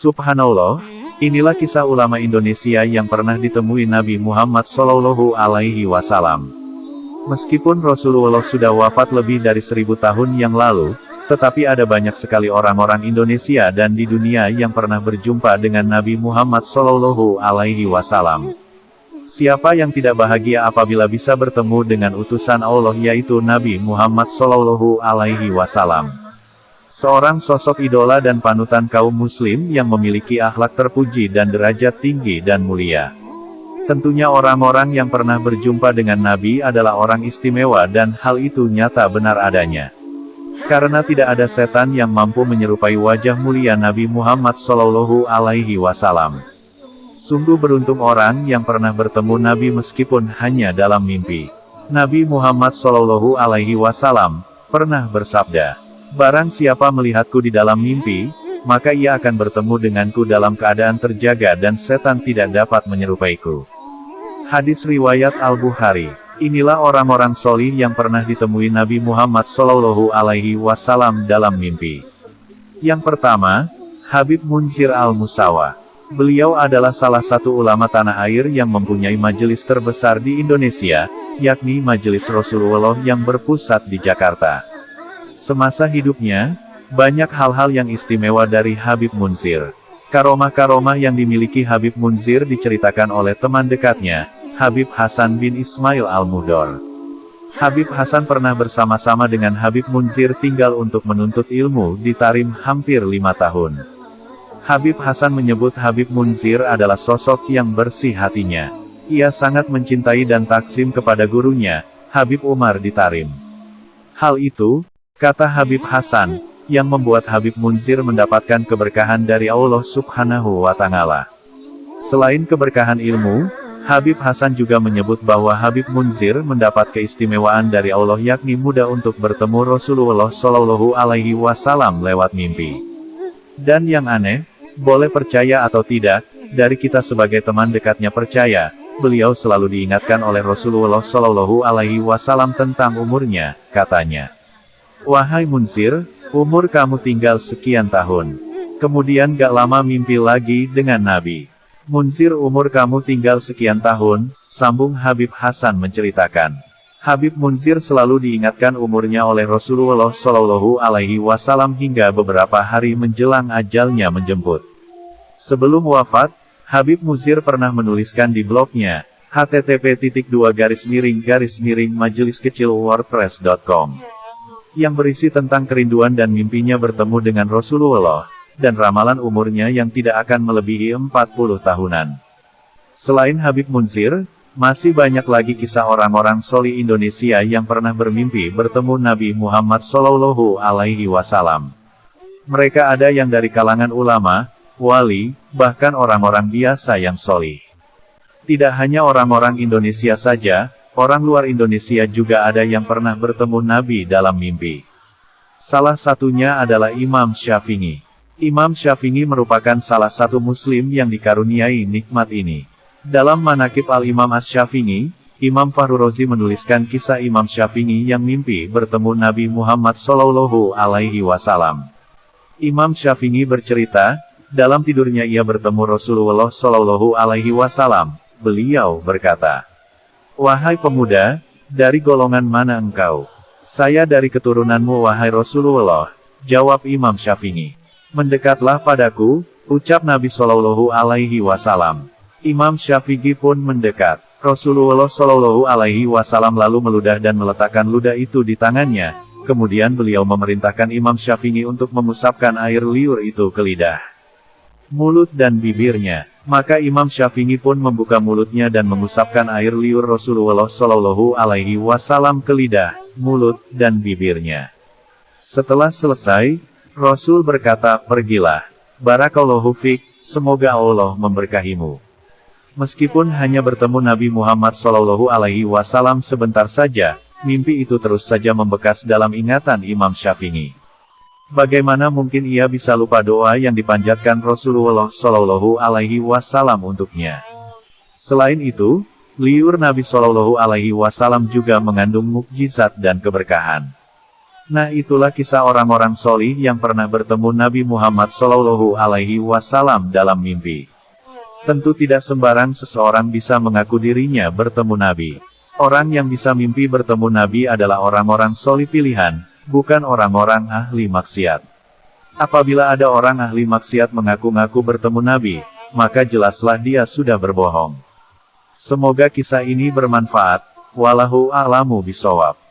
Subhanallah, inilah kisah ulama Indonesia yang pernah ditemui Nabi Muhammad Shallallahu Alaihi Wasallam. Meskipun Rasulullah sudah wafat lebih dari 1000 tahun yang lalu, tetapi ada banyak sekali orang-orang Indonesia dan di dunia yang pernah berjumpa dengan Nabi Muhammad Shallallahu Alaihi Wasallam. Siapa yang tidak bahagia apabila bisa bertemu dengan utusan Allah yaitu Nabi Muhammad Shallallahu Alaihi Wasallam. Seorang sosok idola dan panutan kaum muslim yang memiliki akhlak terpuji dan derajat tinggi dan mulia. Tentunya orang-orang yang pernah berjumpa dengan Nabi adalah orang istimewa dan hal itu nyata benar adanya. Karena tidak ada setan yang mampu menyerupai wajah mulia Nabi Muhammad Shallallahu Alaihi Wasallam. Sungguh beruntung orang yang pernah bertemu Nabi meskipun hanya dalam mimpi. Nabi Muhammad Shallallahu Alaihi Wasallam pernah bersabda, "Barang siapa melihatku di dalam mimpi, maka ia akan bertemu denganku dalam keadaan terjaga dan setan tidak dapat menyerupaiku." Hadis riwayat Al-Bukhari. Inilah orang-orang solih yang pernah ditemui Nabi Muhammad Shallallahu Alaihi Wasallam dalam mimpi. Yang pertama, Habib Munzir Al-Musawa. Beliau adalah salah satu ulama tanah air yang mempunyai majelis terbesar di Indonesia, yakni Majelis Rasulullah yang berpusat di Jakarta. Semasa hidupnya, banyak hal-hal yang istimewa dari Habib Munzir. Karomah-karomah yang dimiliki Habib Munzir diceritakan oleh teman dekatnya, Habib Hasan bin Ismail Al-Muhdor. Habib Hasan pernah bersama-sama dengan Habib Munzir tinggal untuk menuntut ilmu di Tarim hampir 5 tahun. Habib Hasan menyebut Habib Munzir adalah sosok yang bersih hatinya. Ia sangat mencintai dan takzim kepada gurunya, Habib Umar di Tarim. Hal itu, kata Habib Hasan, yang membuat Habib Munzir mendapatkan keberkahan dari Allah Subhanahu wa Ta'ala. Selain keberkahan ilmu, Habib Hasan juga menyebut bahwa Habib Munzir mendapat keistimewaan dari Allah yakni mudah untuk bertemu Rasulullah Shallallahu Alaihi Wasallam lewat mimpi. Dan yang aneh, boleh percaya atau tidak, dari kita sebagai teman dekatnya percaya, beliau selalu diingatkan oleh Rasulullah Shallallahu Alaihi Wasallam tentang umurnya, katanya. "Wahai Munzir, umur kamu tinggal sekian tahun." Kemudian gak lama mimpi lagi dengan Nabi. "Munzir, umur kamu tinggal sekian tahun," sambung Habib Hasan menceritakan. Habib Munzir selalu diingatkan umurnya oleh Rasulullah Shallallahu Alaihi Wasallam hingga beberapa hari menjelang ajalnya menjemput. Sebelum wafat, Habib Munzir pernah menuliskan di blognya, http://majeliskecil-wordpress.com, yang berisi tentang kerinduan dan mimpinya bertemu dengan Rasulullah, dan ramalan umurnya yang tidak akan melebihi 40 tahunan. Selain Habib Munzir, masih banyak lagi kisah orang-orang solih Indonesia yang pernah bermimpi bertemu Nabi Muhammad Shallallahu Alaihi Wasallam. Mereka ada yang dari kalangan ulama, wali, bahkan orang-orang biasa yang solih. Tidak hanya orang-orang Indonesia saja, orang luar Indonesia juga ada yang pernah bertemu Nabi dalam mimpi. Salah satunya adalah Imam Syafi'i. Imam Syafi'i merupakan salah satu muslim yang dikaruniai nikmat ini. Dalam Manaqib Al-Imam Asy-Syafi'i, Imam Fahru Razi menuliskan kisah Imam Syafi'i yang mimpi bertemu Nabi Muhammad Shallallahu Alaihi Wasallam. Imam Syafi'i bercerita, dalam tidurnya ia bertemu Rasulullah Shallallahu Alaihi Wasallam. Beliau berkata, "Wahai pemuda, dari golongan mana engkau?" "Saya dari keturunanmu wahai Rasulullah," jawab Imam Syafi'i. "Mendekatlah padaku," ucap Nabi Shallallahu Alaihi Wasallam. Imam Syafi'i pun mendekat. Rasulullah Shallallahu Alaihi Wasallam lalu meludah dan meletakkan ludah itu di tangannya. Kemudian beliau memerintahkan Imam Syafi'i untuk memusapkan air liur itu ke lidah, mulut dan bibirnya. Maka Imam Syafi'i pun membuka mulutnya dan mengusapkan air liur Rasulullah Shallallahu Alaihi Wasallam ke lidah, mulut, dan bibirnya. Setelah selesai, Rasul berkata, "Pergilah. Barakallahu fik, semoga Allah memberkahimu." Meskipun hanya bertemu Nabi Muhammad Shallallahu Alaihi Wasallam sebentar saja, mimpi itu terus saja membekas dalam ingatan Imam Syafi'i. Bagaimana mungkin ia bisa lupa doa yang dipanjatkan Rasulullah Shallallahu Alaihi Wasallam untuknya? Selain itu, liur Nabi Shallallahu Alaihi Wasallam juga mengandung mukjizat dan keberkahan. Nah, itulah kisah orang-orang solih yang pernah bertemu Nabi Muhammad Shallallahu Alaihi Wasallam dalam mimpi. Tentu tidak sembarang seseorang bisa mengaku dirinya bertemu Nabi. Orang yang bisa mimpi bertemu Nabi adalah orang-orang solih pilihan, bukan orang-orang ahli maksiat. Apabila ada orang ahli maksiat mengaku-ngaku bertemu Nabi, maka jelaslah dia sudah berbohong. Semoga kisah ini bermanfaat. Wallahu a'lamu bishawab.